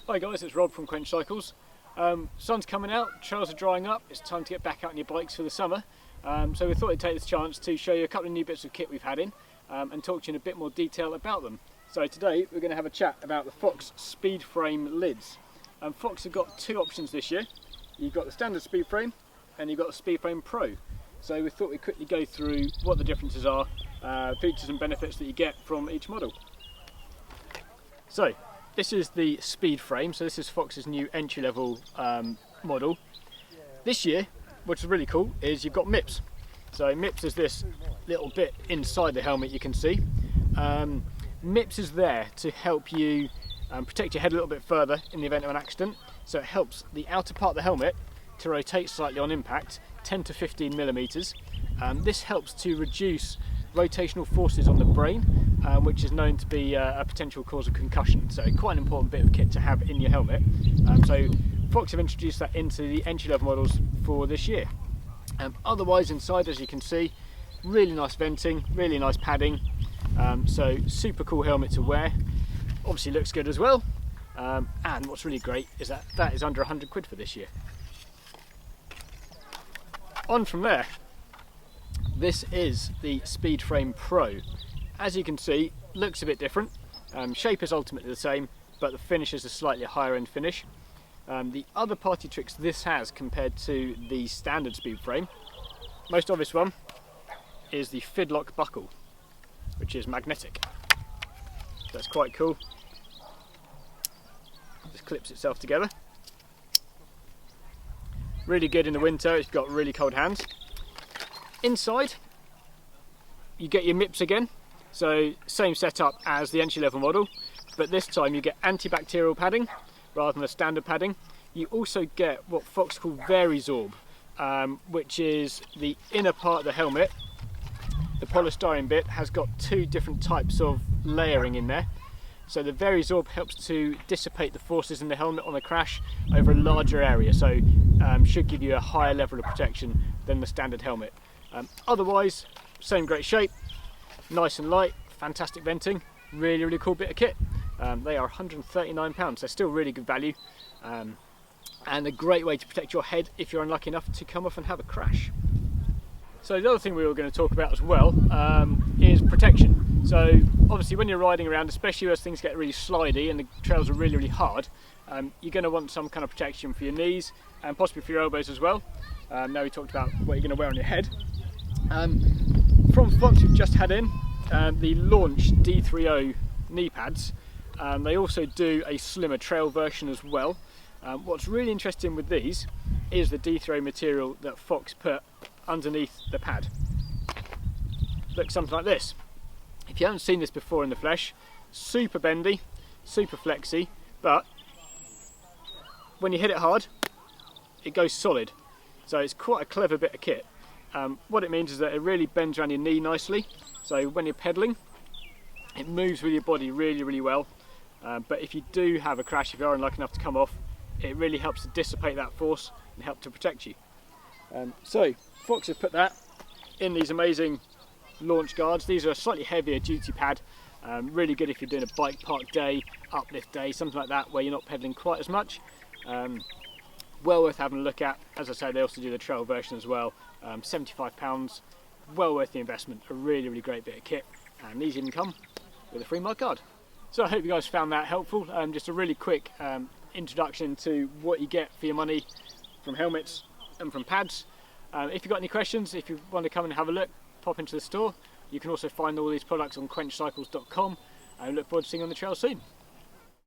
Hi guys, it's Rob from Quench. Sun's coming out, trails are drying up, it's time to get back out on your bikes for the summer. So we thought I'd take this chance to show you a couple of new bits of kit we've had in and talk to you in a bit more detail about them. So today we're going to have a chat about the Fox Speedframe lids. Fox have got two options this year. You've got the standard Speedframe and you've got the Speedframe Pro. So we thought we'd quickly go through what the differences are, features and benefits that you get from each model. So this is the Speedframe, so this is Fox's new entry-level model. This year, what's really cool is you've got Mips. So Mips is this little bit inside the helmet you can see. Mips is there to help you protect your head a little bit further in the event of an accident. So it helps the outer part of the helmet to rotate slightly on impact, 10 to 15 millimeters. This helps to reduce rotational forces on the brain, which is known to be a potential cause of concussion. So quite an important bit of kit to have in your helmet. So Fox have introduced that into the entry-level models for this year. Otherwise inside, as you can see, really nice venting, really nice padding. So super cool helmet to wear. Obviously looks good as well. And what's really great is that is under 100 quid for this year. On from there. This is the Speedframe Pro. As you can see, looks a bit different. Shape is ultimately the same, but the finish is a slightly higher end finish. The other party tricks this has compared to the standard Speedframe, most obvious one is the fidlock buckle, which is magnetic. That's quite cool. Just clips itself together. Really good in the winter if you've got really cold hands. Inside, you get your Mips again, so same setup as the entry-level model, but this time you get antibacterial padding rather than the standard padding. You also get what Fox call Varisorb, which is the inner part of the helmet. The polystyrene bit has got two different types of layering in there. So the Varisorb helps to dissipate the forces in the helmet on a crash over a larger area, so should give you a higher level of protection than the standard helmet. Otherwise, same great shape, nice and light, fantastic venting, really cool bit of kit. They are £139, they're still really good value, and a great way to protect your head if you're unlucky enough to come off and have a crash. So the other thing we were going to talk about as well is protection. So obviously when you're riding around, especially as things get really slidey and the trails are really hard, you're going to want some kind of protection for your knees and possibly for your elbows as well. Now we talked about what you're going to wear on your head. From Fox we've just had in the Launch D30 knee pads. They also do a slimmer trail version as well. What's really interesting with these is the D30 material that Fox put underneath the pad. Looks something like this. If you haven't seen this before in the flesh, super bendy, super flexy, but when you hit it hard, it goes solid. So it's quite a clever bit of kit. What it means is that it really bends around your knee nicely, so when you're pedaling it moves with your body really well, but if you do have a crash, if you are unlucky enough to come off, it really helps to dissipate that force and help to protect you. So Fox has put that in these amazing Launch guards. These are a slightly heavier duty pad, really good if you're doing a bike park day, uplift day, something like that where you're not pedaling quite as much. Well worth having a look at. As I say, they also do the trail version as well. £75, well worth the investment. A really great bit of kit, and these even come with a free mud guard. So I hope you guys found that helpful. Just a really quick introduction to what you get for your money from helmets and from pads. If you've got any questions, if you want to come and have a look, pop into the store. You can also find all these products on quenchcycles.com, and I look forward to seeing you on the trail soon.